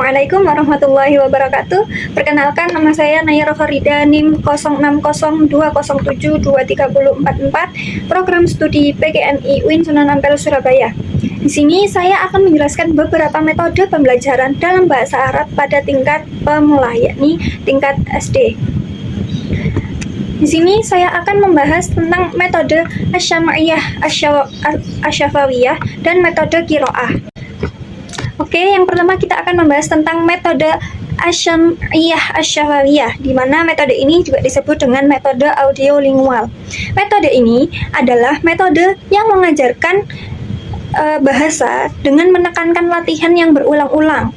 Assalamualaikum warahmatullahi wabarakatuh. Perkenalkan, nama saya Nayara Farida, NIM 0602072344, Program Studi PGMI UIN Sunan Ampel, Surabaya. Di sini saya akan menjelaskan beberapa metode pembelajaran dalam bahasa Arab pada tingkat pemula, yakni tingkat SD. Di sini saya akan membahas tentang metode Asy-Syam'iyah, Asy-Syafawiyah, dan metode Qiraah. Oke, yang pertama kita akan membahas tentang metode Asy-Syam'iyah, Asy-Syafawiyah, di mana metode ini juga disebut dengan metode audiolingual. Metode ini adalah metode yang mengajarkan bahasa dengan menekankan latihan yang berulang-ulang,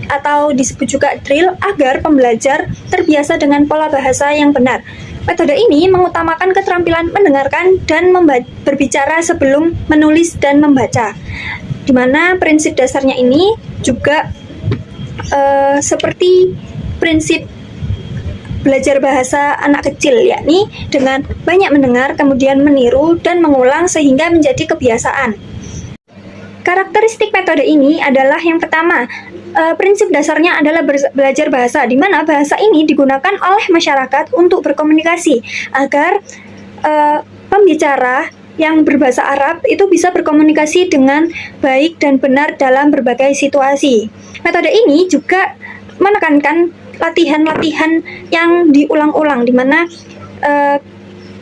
atau disebut juga drill, agar pembelajar terbiasa dengan pola bahasa yang benar. Metode ini mengutamakan keterampilan mendengarkan dan berbicara sebelum menulis dan membaca, di mana prinsip dasarnya ini juga seperti prinsip belajar bahasa anak kecil, yakni dengan banyak mendengar, kemudian meniru dan mengulang sehingga menjadi kebiasaan. Karakteristik metode ini adalah yang pertama, prinsip dasarnya adalah belajar bahasa, di mana bahasa ini digunakan oleh masyarakat untuk berkomunikasi agar pembicara yang berbahasa Arab itu bisa berkomunikasi dengan baik dan benar dalam berbagai situasi. Metode ini juga menekankan latihan-latihan yang diulang-ulang, di mana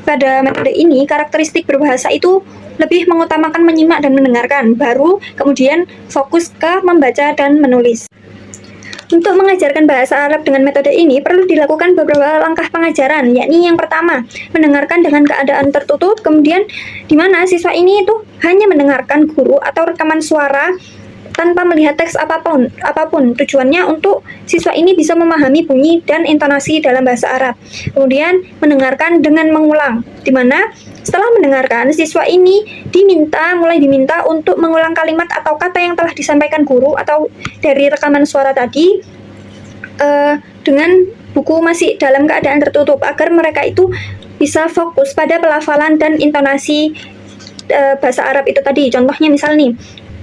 pada metode ini karakteristik berbahasa itu lebih mengutamakan menyimak dan mendengarkan, baru kemudian fokus ke membaca dan menulis. Untuk mengajarkan bahasa Arab dengan metode ini perlu dilakukan beberapa langkah pengajaran, yakni yang pertama, mendengarkan dengan keadaan tertutup, kemudian di mana siswa ini itu hanya mendengarkan guru atau rekaman suara tanpa melihat teks apapun. Tujuannya untuk siswa ini bisa memahami bunyi dan intonasi dalam bahasa Arab. Kemudian mendengarkan dengan mengulang, di mana setelah mendengarkan, siswa ini mulai diminta untuk mengulang kalimat atau kata yang telah disampaikan guru atau dari rekaman suara tadi dengan buku masih dalam keadaan tertutup, agar mereka itu bisa fokus pada pelafalan dan intonasi bahasa Arab itu tadi. Contohnya misal nih,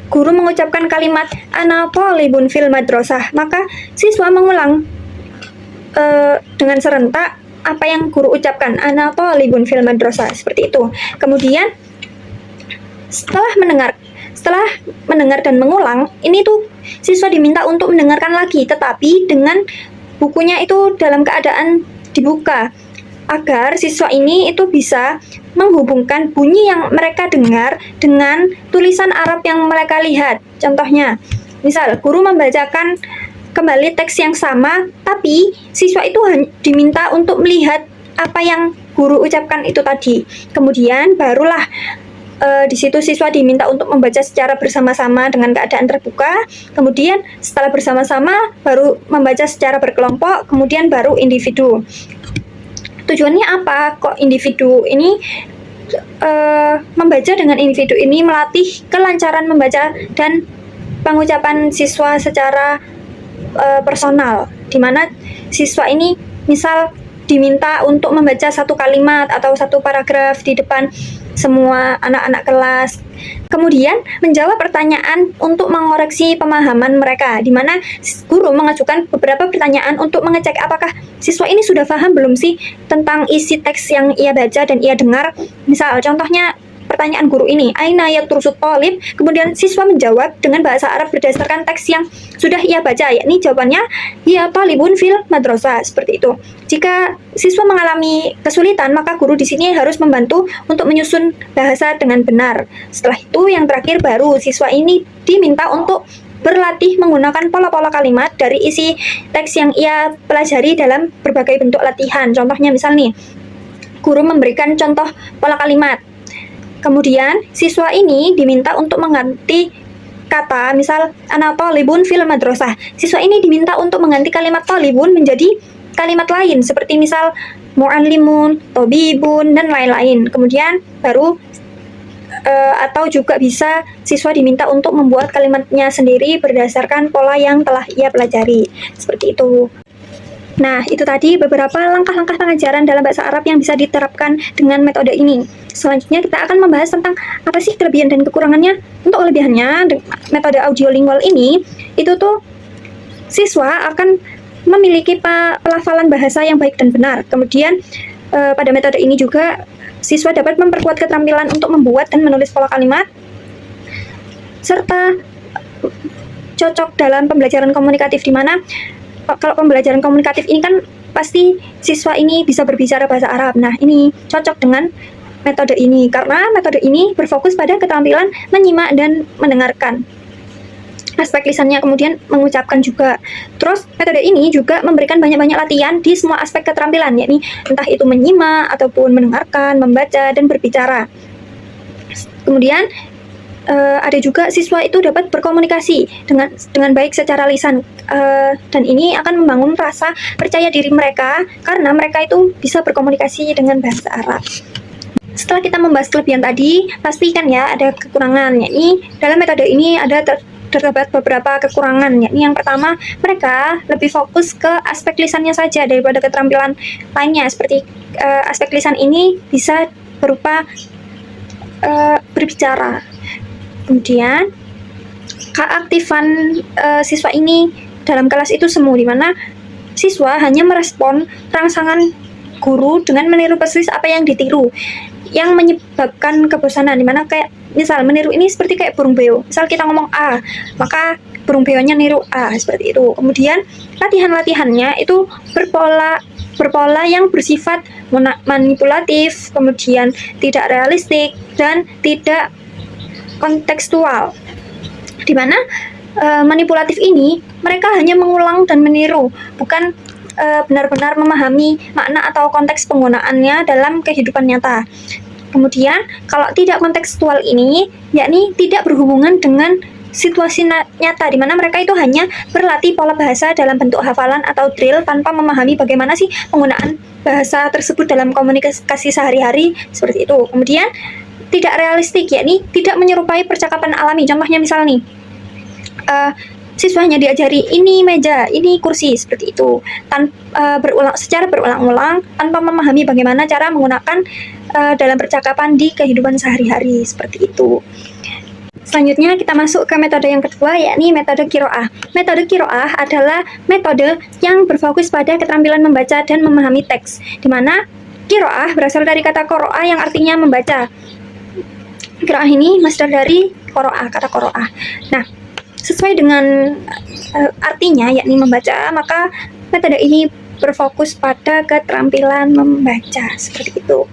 guru mengucapkan kalimat ana thalibun fil madrasah, maka siswa mengulang dengan serentak apa yang guru ucapkan, ana thalibun fil madrasah, seperti itu. Kemudian setelah mendengar dan mengulang, ini tuh siswa diminta untuk mendengarkan lagi, tetapi dengan bukunya itu dalam keadaan dibuka, agar siswa ini itu bisa menghubungkan bunyi yang mereka dengar dengan tulisan Arab yang mereka lihat. Contohnya, misal guru membacakan kembali teks yang sama, tapi siswa itu diminta untuk melihat apa yang guru ucapkan itu tadi. Kemudian barulah di situ siswa diminta untuk membaca secara bersama-sama dengan keadaan terbuka. Kemudian setelah bersama-sama baru membaca secara berkelompok, kemudian baru individu. Tujuannya apa kok individu ini? Membaca dengan individu ini melatih kelancaran membaca dan pengucapan siswa secara personal, di mana siswa ini misal diminta untuk membaca satu kalimat atau satu paragraf di depan semua anak-anak kelas, kemudian menjawab pertanyaan untuk mengoreksi pemahaman mereka, di mana guru mengajukan beberapa pertanyaan untuk mengecek apakah siswa ini sudah paham belum sih tentang isi teks yang ia baca dan ia dengar. Misal contohnya pertanyaan guru ini, aina yadrusu thalib, kemudian siswa menjawab dengan bahasa Arab berdasarkan teks yang sudah ia baca, yakni jawabannya hiya thalibun fil madrasah, seperti itu. Jika siswa mengalami kesulitan, maka guru di sini harus membantu untuk menyusun bahasa dengan benar. Setelah itu yang terakhir baru siswa ini diminta untuk berlatih menggunakan pola-pola kalimat dari isi teks yang ia pelajari dalam berbagai bentuk latihan. Contohnya misal nih, guru memberikan contoh pola kalimat, kemudian siswa ini diminta untuk mengganti kata, misal ana thalibun fil madrasah. Siswa ini diminta untuk mengganti kalimat thalibun menjadi kalimat lain, seperti misal mu'allimun, tabibun, dan lain-lain. Kemudian baru atau juga bisa siswa diminta untuk membuat kalimatnya sendiri berdasarkan pola yang telah ia pelajari, seperti itu. Nah, itu tadi beberapa langkah-langkah pengajaran dalam bahasa Arab yang bisa diterapkan dengan metode ini. Selanjutnya kita akan membahas tentang apa sih kelebihan dan kekurangannya. Untuk kelebihannya, metode audiolingual ini itu tuh siswa akan memiliki pelafalan bahasa yang baik dan benar. Kemudian pada metode ini juga siswa dapat memperkuat keterampilan untuk membuat dan menulis pola kalimat, serta cocok dalam pembelajaran komunikatif, di mana kalau pembelajaran komunikatif ini kan pasti siswa ini bisa berbicara bahasa Arab. Nah, ini cocok dengan metode ini karena metode ini berfokus pada keterampilan menyimak dan mendengarkan. Aspek lisannya kemudian mengucapkan juga. Terus metode ini juga memberikan banyak-banyak latihan di semua aspek keterampilan, yakni entah itu menyimak ataupun mendengarkan, membaca, dan berbicara. Kemudian ada juga siswa itu dapat berkomunikasi dengan baik secara lisan, dan ini akan membangun rasa percaya diri mereka karena mereka itu bisa berkomunikasi dengan bahasa Arab. Setelah kita membahas kelebihan tadi, pastikan ya ada kekurangan, yakni dalam metode ini ada terdapat beberapa kekurangan, yakni yang pertama, mereka lebih fokus ke aspek lisannya saja daripada keterampilan lainnya, seperti aspek lisan ini bisa berupa berbicara. Kemudian keaktifan siswa ini dalam kelas itu semu, di mana siswa hanya merespon rangsangan guru dengan meniru persis apa yang ditiru, yang menyebabkan kebosanan, dimana kayak misal meniru ini seperti kayak burung beo. Misal kita ngomong A, maka burung beonya niru A, seperti itu. Kemudian latihan-latihannya itu berpola yang bersifat manipulatif, kemudian tidak realistik dan tidak kontekstual. Dimana manipulatif ini mereka hanya mengulang dan meniru, bukan benar-benar memahami makna atau konteks penggunaannya dalam kehidupan nyata. Kemudian kalau tidak kontekstual ini, yakni tidak berhubungan dengan situasi nyata, di mana mereka itu hanya berlatih pola bahasa dalam bentuk hafalan atau drill tanpa memahami bagaimana sih penggunaan bahasa tersebut dalam komunikasi sehari-hari, seperti itu. Kemudian tidak realistik, yakni tidak menyerupai percakapan alami. Contohnya misal nih, siswa hanya diajari ini meja, ini kursi, seperti itu, secara berulang-ulang tanpa memahami bagaimana cara menggunakan dalam percakapan di kehidupan sehari-hari, seperti itu. Selanjutnya kita masuk ke metode yang kedua, yakni metode qiraah. Metode qiraah adalah metode yang berfokus pada keterampilan membaca dan memahami teks, di mana qiraah berasal dari kata qara'a yang artinya membaca. Qiraah ini masdar dari qara'a, kata qara'a. Nah, sesuai dengan artinya, yakni membaca, maka metode ini berfokus pada keterampilan membaca, seperti itu.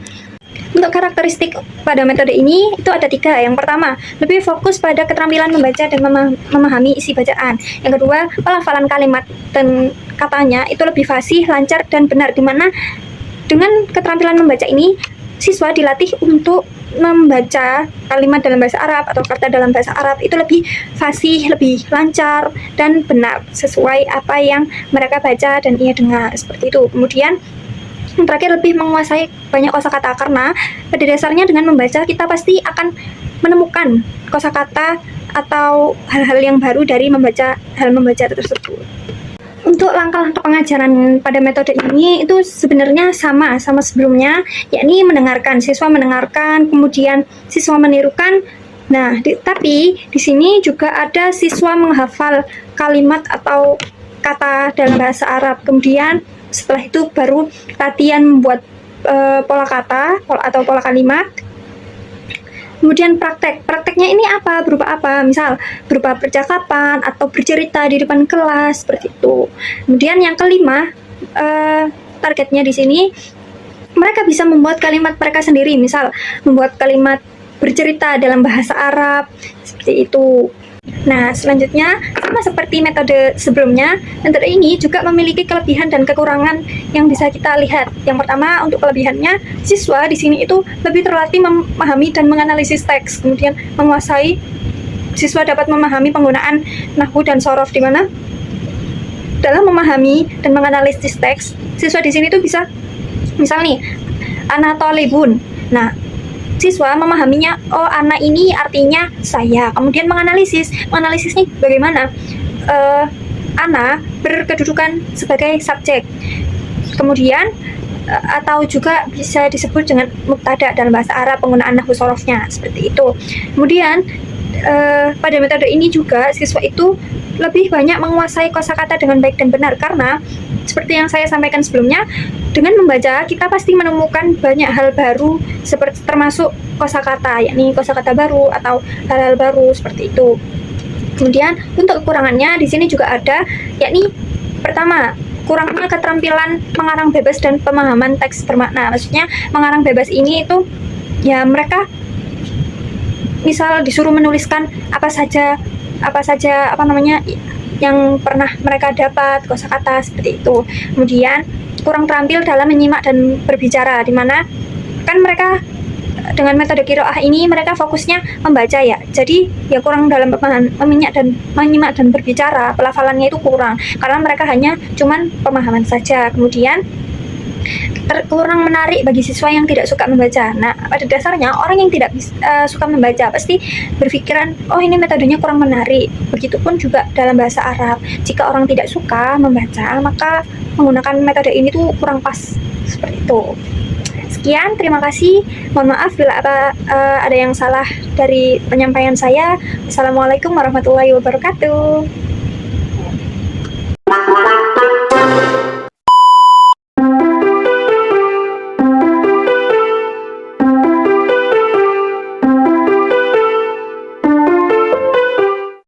Untuk karakteristik pada metode ini itu ada 3. Yang pertama, lebih fokus pada keterampilan membaca dan memahami isi bacaan. Yang kedua, pelafalan kalimat dan katanya itu lebih fasih, lancar, dan benar, dimana dengan keterampilan membaca ini siswa dilatih untuk membaca kalimat dalam bahasa Arab atau kata dalam bahasa Arab itu lebih fasih, lebih lancar, dan benar sesuai apa yang mereka baca dan ia dengar, seperti itu. Kemudian yang terakhir, lebih menguasai banyak kosakata, karena pada dasarnya dengan membaca kita pasti akan menemukan kosakata atau hal-hal yang baru dari hal membaca tersebut. Untuk langkah-langkah pengajaran pada metode ini itu sebenarnya sama sebelumnya, yakni mendengarkan, siswa mendengarkan, kemudian siswa menirukan. Nah, tapi di sini juga ada siswa menghafal kalimat atau kata dalam bahasa Arab. Kemudian setelah itu baru latihan membuat pola kata atau pola kalimat. Kemudian prakteknya ini berupa apa? Misal berupa percakapan atau bercerita di depan kelas, seperti itu. Kemudian yang kelima, targetnya di sini mereka bisa membuat kalimat mereka sendiri, misal membuat kalimat bercerita dalam bahasa Arab, seperti itu. Nah, selanjutnya sama seperti metode sebelumnya, metode ini juga memiliki kelebihan dan kekurangan yang bisa kita lihat. Yang pertama, untuk kelebihannya, siswa di sini itu lebih terlatih memahami dan menganalisis teks. Kemudian siswa dapat memahami penggunaan nahwu dan shorof, di mana dalam memahami dan menganalisis teks, siswa di sini tuh bisa, misal nih, ana thalibun. Nah, siswa memahaminya, oh anak ini artinya saya. Kemudian menganalisisnya bagaimana? Ana berkedudukan sebagai subjek. Kemudian atau juga bisa disebut dengan mubtada dalam bahasa Arab, penggunaan nahwu shorofnya, seperti itu. Kemudian pada metode ini juga siswa itu lebih banyak menguasai kosakata dengan baik dan benar, karena seperti yang saya sampaikan sebelumnya, dengan membaca kita pasti menemukan banyak hal baru, seperti termasuk kosakata, yakni kosakata baru atau hal-hal baru seperti itu. Kemudian untuk kekurangannya di sini juga ada, yakni pertama, kurangnya keterampilan mengarang bebas dan pemahaman teks bermakna. Maksudnya mengarang bebas ini itu ya mereka misal disuruh menuliskan apa saja yang pernah mereka dapat kosakata seperti itu. Kemudian kurang terampil dalam menyimak dan berbicara, di mana kan mereka dengan metode qiraah ini mereka fokusnya membaca ya, jadi ya kurang dalam menyimak dan berbicara, pelafalannya itu kurang karena mereka hanya cuman pemahaman saja. Kemudian kurang menarik bagi siswa yang tidak suka membaca. Nah, pada dasarnya orang yang tidak suka membaca pasti berpikiran, oh ini metodenya kurang menarik. Begitupun juga dalam bahasa Arab, jika orang tidak suka membaca, maka menggunakan metode ini tuh kurang pas, seperti itu. Sekian, terima kasih. Mohon maaf bila ada yang salah dari penyampaian saya. Assalamualaikum warahmatullahi wabarakatuh.